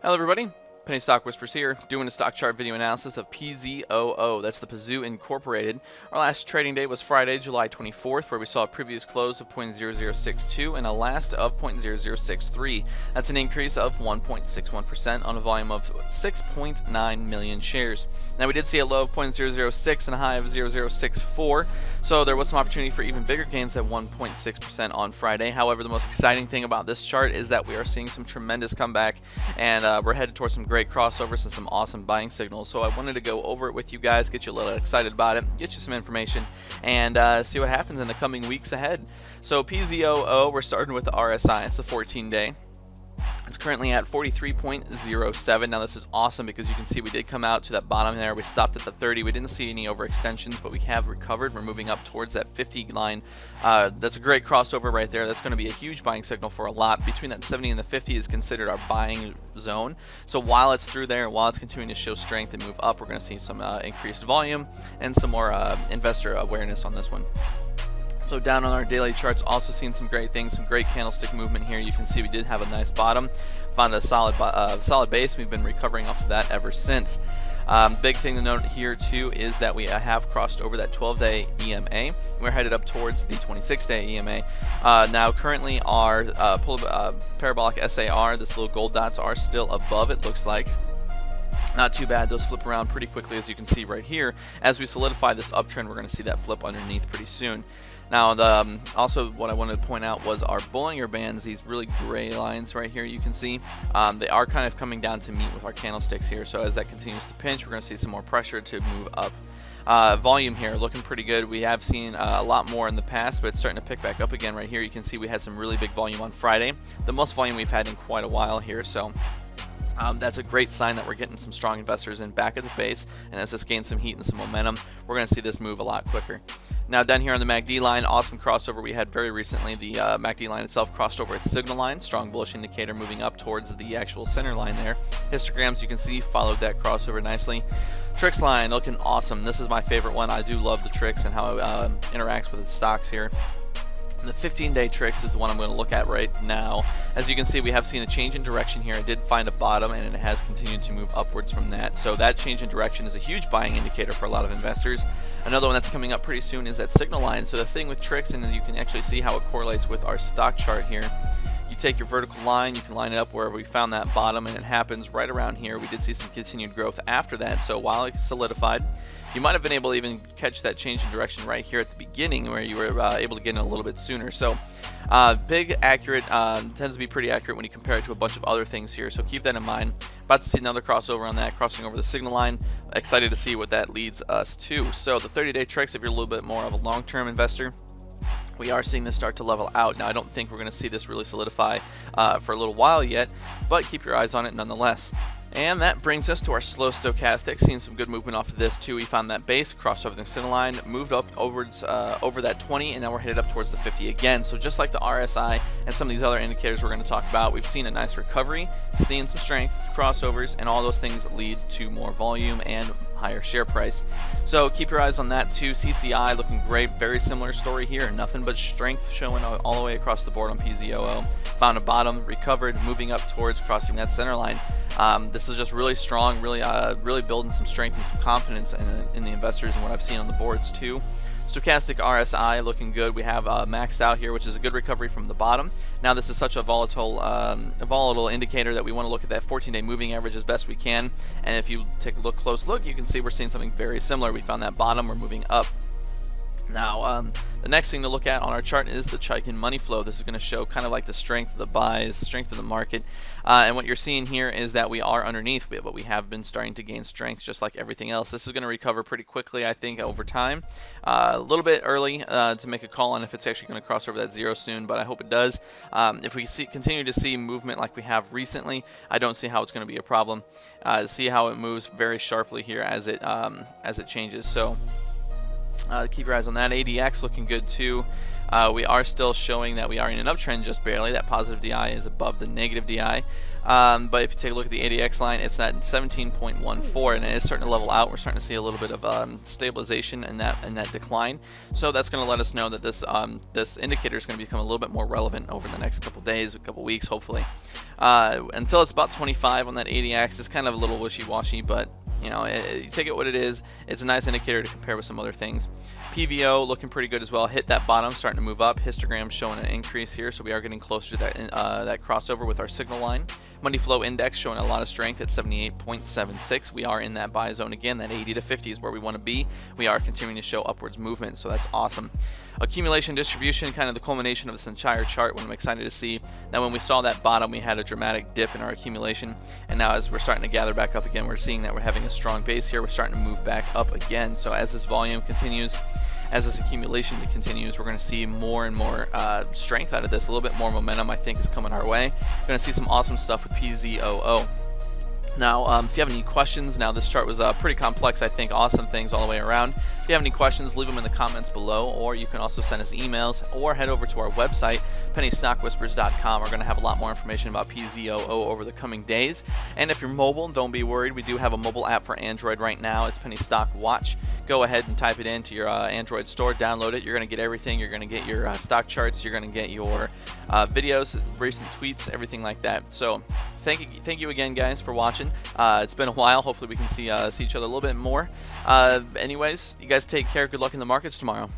Hello everybody, Penny Stock Whispers here, doing a stock chart video analysis of PZOO, that's the PAZOO Incorporated. Our last trading day was Friday, July 24th, where we saw a previous close of 0.0062 and a last of 0.0063. That's an increase of 1.61% on a volume of 6.9 million shares. Now we did see a low of 0.006 and a high of 0.0064, so there was some opportunity for even bigger gains at 1.6% on Friday. However, the most exciting thing about this chart is that we are seeing some tremendous comeback, and we're headed towards some great crossovers and some awesome buying signals. So I wanted to go over it with you guys, get you a little excited about it, get you some information, and see what happens in the coming weeks ahead. So PZOO, we're starting with the RSI. It's a 14-day. It's currently at 43.07. Now this is awesome because you can see we did come out to that bottom there. We stopped at the 30. We didn't see any overextensions, but we have recovered. We're moving up towards that 50 line. That's a great crossover right there. That's going to be a huge buying signal for a lot. Between that 70 and the 50 is considered our buying zone. So while it's through there, while it's continuing to show strength and move up, we're going to see some increased volume and some more investor awareness on this one. So down on our daily charts, also seeing some great things, some great candlestick movement here. You can see we did have a nice bottom, found a solid base. We've been recovering off of that ever since. Big thing to note here too is that we have crossed over that 12-day EMA. We're headed up towards the 26-day EMA. Now currently our parabolic SAR, this little gold dots, are still above, it looks like. Not too bad. Those flip around pretty quickly, as you can see right here. As we solidify this uptrend, we're going to see that flip underneath pretty soon. Now, also what I wanted to point out was our Bollinger Bands, these really gray lines right here you can see. They are kind of coming down to meet with our candlesticks here. So as that continues to pinch, we're going to see some more pressure to move up. Volume here looking pretty good. We have seen a lot more in the past, but it's starting to pick back up again right here. You can see we had some really big volume on Friday, the most volume we've had in quite a while here. So that's a great sign that we're getting some strong investors in back at the base, and as this gains some heat and some momentum, we're going to see this move a lot quicker. Now down here on the MACD line, awesome crossover we had very recently. The MACD line itself crossed over its signal line, strong bullish indicator moving up towards the actual center line there. Histograms, you can see, followed that crossover nicely. Trix line looking awesome. This is my favorite one. I do love the Trix and how it interacts with its stocks here. The 15-day Trix is the one I'm going to look at right now. As you can see, we have seen a change in direction here. I did find a bottom, and it has continued to move upwards from that. So that change in direction is a huge buying indicator for a lot of investors. Another one that's coming up pretty soon is that signal line. So the thing with Trix, and you can actually see how it correlates with our stock chart here. You take your vertical line, you can line it up wherever we found that bottom, and it happens right around here. We did see some continued growth after that. So while it solidified, you might have been able to even catch that change in direction right here at the beginning, where you were able to get in a little bit sooner. So big, accurate, tends to be pretty accurate when you compare it to a bunch of other things here. So keep that in mind. About to see another crossover on that, crossing over the signal line. Excited to see what that leads us to. So the 30-day Trix, if you're a little bit more of a long-term investor, we are seeing this start to level out. Now, I don't think we're going to see this really solidify for a little while yet, but keep your eyes on it nonetheless. And that brings us to our slow stochastic, seeing some good movement off of this too. We found that base, crossed over the center line, moved up over that 20, and now we're headed up towards the 50 again. So just like the RSI and some of these other indicators we're going to talk about, we've seen a nice recovery, seeing some strength, crossovers, and all those things lead to more volume and higher share price. So keep your eyes on that too. CCI looking great, very similar story here. Nothing but strength showing all the way across the board on PZOO. Found a bottom, recovered, moving up towards crossing that center line. This is just really strong, really building some strength and some confidence in the investors and what I've seen on the boards too. Stochastic RSI looking good. We have maxed out here, which is a good recovery from the bottom. Now this is such a volatile indicator that we want to look at that 14-day moving average as best we can. And if you take a close look, you can see we're seeing something very similar. We found that bottom, we're moving up. Now, the next thing to look at on our chart is the Chaikin money flow. This is going to show kind of like the strength of the buys, strength of the market. And what you're seeing here is that we are underneath, but we have been starting to gain strength just like everything else. This is going to recover pretty quickly, I think, over time. A little bit early to make a call on if it's actually going to cross over that zero soon, but I hope it does. If we continue to see movement like we have recently, I don't see how it's going to be a problem. See how it moves very sharply here as it changes. So keep your eyes on that. ADX looking good too. We are still showing that we are in an uptrend just barely. That positive DI is above the negative DI. But if you take a look at the ADX line, it's at 17.14, and it is starting to level out. We're starting to see a little bit of stabilization in that decline. So that's going to let us know that this indicator is going to become a little bit more relevant over the next couple days, a couple weeks, hopefully. Until it's about 25 on that ADX, it's kind of a little wishy-washy, but you know, you take it what it is. It's a nice indicator to compare with some other things. PVO looking pretty good as well. Hit that bottom, starting to move up. Histogram showing an increase here, so we are getting closer to that crossover with our signal line. Money flow index showing a lot of strength at 78.76. We are in that buy zone again. That 80 to 50 is where we want to be. We are continuing to show upwards movement, so that's awesome. Accumulation distribution, kind of the culmination of this entire chart. What I'm excited to see. Now, when we saw that bottom, we had a dramatic dip in our accumulation, and now as we're starting to gather back up again, we're seeing that we're having a strong base here. We're starting to move back up again. So as this volume continues, as this accumulation continues, we're going to see more and more strength out of this. A little bit more momentum, I think, is coming our way. We're going to see some awesome stuff with PZOO. Now, if you have any questions, now this chart was pretty complex, I think, awesome things all the way around. If you have any questions, leave them in the comments below, or you can also send us emails, or head over to our website, pennystockwhispers.com. We're going to have a lot more information about PZOO over the coming days. And if you're mobile, don't be worried. We do have a mobile app for Android right now. It's Penny Stock Watch. Go ahead and type it into your Android store, download it. You're going to get everything. You're going to get your stock charts. You're going to get your videos, recent tweets, everything like that. So thank you again, guys, for watching. It's been a while. Hopefully we can see each other a little bit more. Anyways, you guys take care. Good luck in the markets tomorrow.